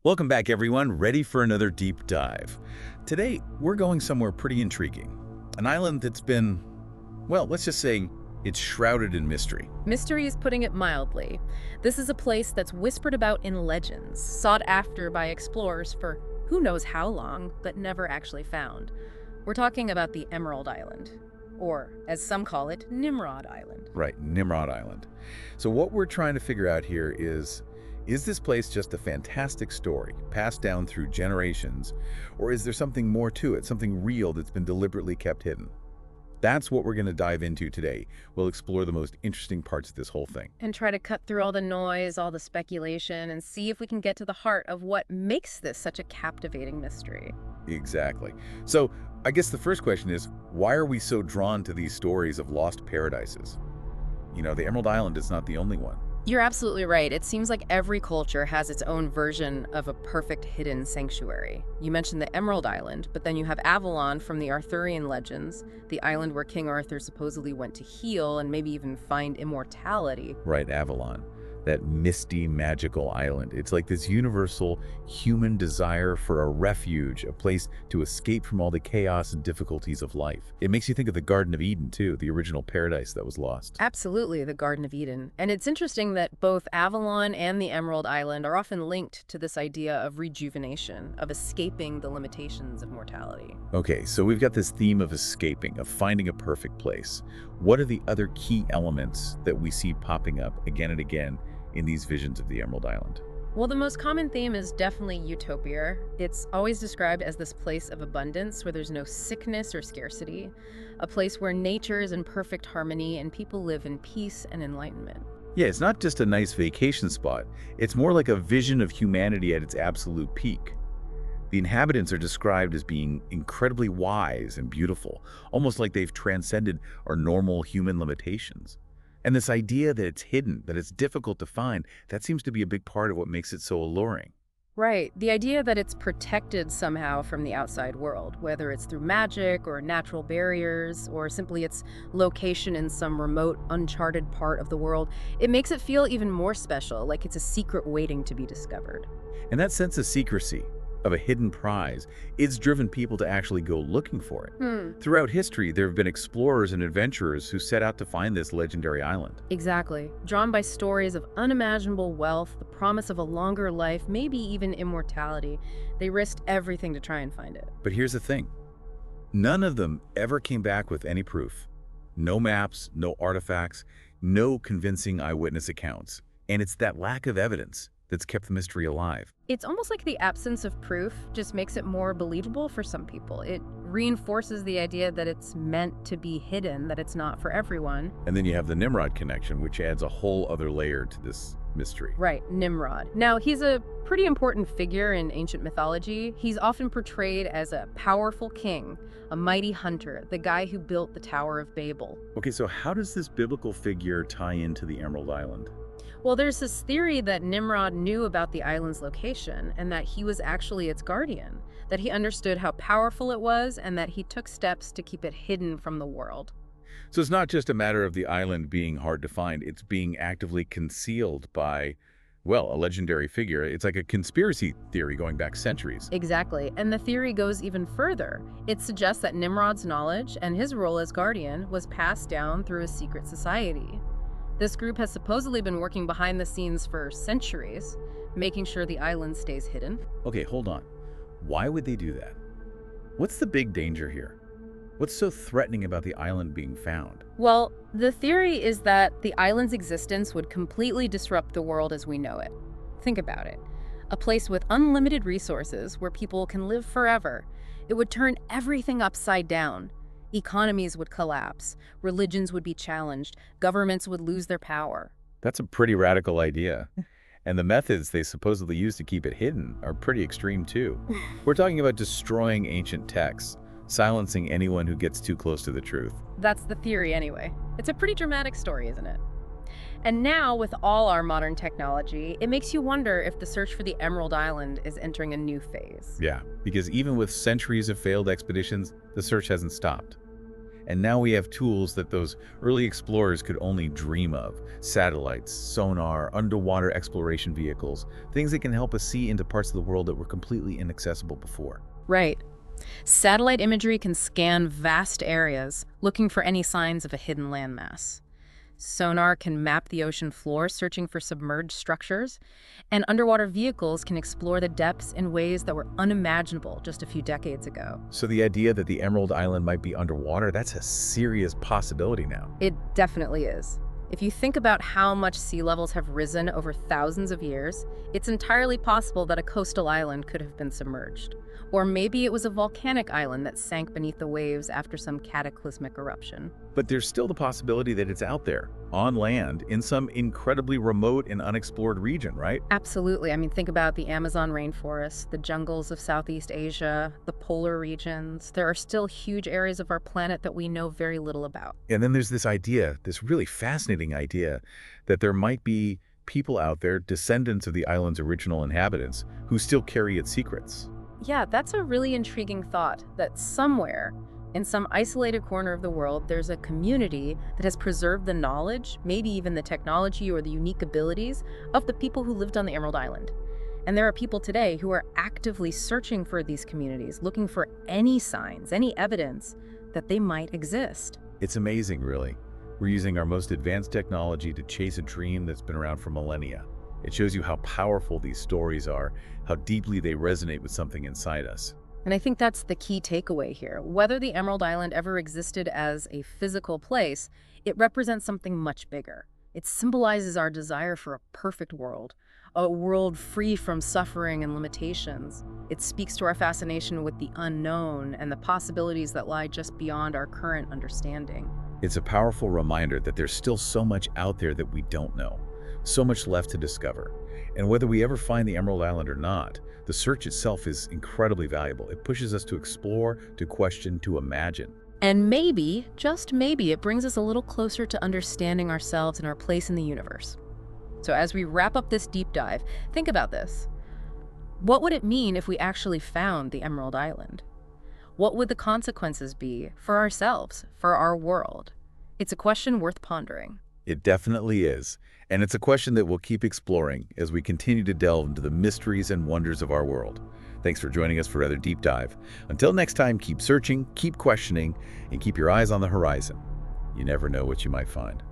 Welcome back, everyone. Ready for another deep dive. Today, we're going somewhere pretty intriguing. An island that's been, well, let's just say it's shrouded in mystery. Mystery is putting it mildly. This is a place that's whispered about in legends, sought after by explorers for who knows how long, but never actually found. We're talking about the Emerald Island, or as some call it, Nimrod Island. Right, Nimrod Island. So what we're trying to figure out here is this place just a fantastic story passed down through generations, or is there something more to it, something real that's been deliberately kept hidden? That's what we're going to dive into today. We'll explore the most interesting parts of this whole thing. And try to cut through all the noise, all the speculation, and see if we can get to the heart of what makes this such a captivating mystery. Exactly. So I guess the first question is, why are we so drawn to these stories of lost paradises? You know, the Emerald Island is not the only one. You're absolutely right. It seems like every culture has its own version of a perfect hidden sanctuary. You mentioned the Emerald Island, but then you have Avalon from the Arthurian legends, the island where King Arthur supposedly went to heal and maybe even find immortality. Right, Avalon. That misty, magical island. It's like this universal human desire for a refuge, a place to escape from all the chaos and difficulties of life. It makes you think of the Garden of Eden, too, the original paradise that was lost. Absolutely, the Garden of Eden. And it's interesting that both Avalon and the Emerald Island are often linked to this idea of rejuvenation, of escaping the limitations of mortality. Okay, so we've got this theme of escaping, of finding a perfect place. What are the other key elements that we see popping up again and again in these visions of the Emerald Island? Well, the most common theme is definitely utopia. It's always described as this place of abundance where there's no sickness or scarcity, a place where nature is in perfect harmony and people live in peace and enlightenment. Yeah, it's not just a nice vacation spot. It's more like a vision of humanity at its absolute peak. The inhabitants are described as being incredibly wise and beautiful, almost like they've transcended our normal human limitations. And this idea that it's hidden, that it's difficult to find, that seems to be a big part of what makes it so alluring. Right. The idea that it's protected somehow from the outside world, whether it's through magic or natural barriers or simply its location in some remote, uncharted part of the world, it makes it feel even more special, like it's a secret waiting to be discovered. And that sense of secrecy, of a hidden prize, it's driven people to actually go looking for it. Throughout history, there have been explorers and adventurers who set out to find this legendary island. Exactly. Drawn by stories of unimaginable wealth, the promise of a longer life, maybe even immortality, they risked everything to try and find it. But here's the thing. None of them ever came back with any proof. No maps, no artifacts, no convincing eyewitness accounts. And it's that lack of evidence that's kept the mystery alive. It's almost like the absence of proof just makes it more believable for some people. It reinforces the idea that it's meant to be hidden, that it's not for everyone. And then you have the Nimrod connection, which adds a whole other layer to this mystery. Right, Nimrod. Now, he's a pretty important figure in ancient mythology. He's often portrayed as a powerful king, a mighty hunter, the guy who built the Tower of Babel. Okay, so how does this biblical figure tie into the Emerald Island? Well, there's this theory that Nimrod knew about the island's location and that he was actually its guardian, that he understood how powerful it was and that he took steps to keep it hidden from the world. So it's not just a matter of the island being hard to find, it's being actively concealed by, well, a legendary figure. It's like a conspiracy theory going back centuries. Exactly, and the theory goes even further. It suggests that Nimrod's knowledge and his role as guardian was passed down through a secret society. This group has supposedly been working behind the scenes for centuries, making sure the island stays hidden. Okay, hold on. Why would they do that? What's the big danger here? What's so threatening about the island being found? Well, the theory is that the island's existence would completely disrupt the world as we know it. Think about it. A place with unlimited resources where people can live forever. It would turn everything upside down. Economies would collapse, religions would be challenged, governments would lose their power. That's a pretty radical idea. And the methods they supposedly use to keep it hidden are pretty extreme too. We're talking about destroying ancient texts, silencing anyone who gets too close to the truth. That's the theory anyway. It's a pretty dramatic story, isn't it? And now, with all our modern technology, it makes you wonder if the search for the Emerald Island is entering a new phase. Yeah, because even with centuries of failed expeditions, the search hasn't stopped. And now we have tools that those early explorers could only dream of. Satellites, sonar, underwater exploration vehicles, things that can help us see into parts of the world that were completely inaccessible before. Right. Satellite imagery can scan vast areas, looking for any signs of a hidden landmass. Sonar can map the ocean floor, searching for submerged structures, and underwater vehicles can explore the depths in ways that were unimaginable just a few decades ago. So the idea that the Emerald Island might be underwater, that's a serious possibility now. It definitely is. If you think about how much sea levels have risen over thousands of years, it's entirely possible that a coastal island could have been submerged. Or maybe it was a volcanic island that sank beneath the waves after some cataclysmic eruption. But there's still the possibility that it's out there, on land, in some incredibly remote and unexplored region, right? Absolutely. I mean, think about the Amazon rainforest, the jungles of Southeast Asia, the polar regions. There are still huge areas of our planet that we know very little about. And then there's this idea, this really fascinating idea, that there might be people out there, descendants of the island's original inhabitants, who still carry its secrets. Yeah, that's a really intriguing thought, that somewhere, in some isolated corner of the world, there's a community that has preserved the knowledge, maybe even the technology or the unique abilities of the people who lived on the Emerald Island. And there are people today who are actively searching for these communities, looking for any signs, any evidence that they might exist. It's amazing, really. We're using our most advanced technology to chase a dream that's been around for millennia. It shows you how powerful these stories are, how deeply they resonate with something inside us. And I think that's the key takeaway here. Whether the Emerald Island ever existed as a physical place, it represents something much bigger. It symbolizes our desire for a perfect world, a world free from suffering and limitations. It speaks to our fascination with the unknown and the possibilities that lie just beyond our current understanding. It's a powerful reminder that there's still so much out there that we don't know. So much left to discover. And whether we ever find the Emerald Island or not, the search itself is incredibly valuable. It pushes us to explore, to question, to imagine. And maybe, just maybe, it brings us a little closer to understanding ourselves and our place in the universe. So as we wrap up this deep dive, think about this. What would it mean if we actually found the Emerald Island? What would the consequences be for ourselves, for our world? It's a question worth pondering. It definitely is. And it's a question that we'll keep exploring as we continue to delve into the mysteries and wonders of our world. Thanks for joining us for another deep dive. Until next time, keep searching, keep questioning, and keep your eyes on the horizon. You never know what you might find.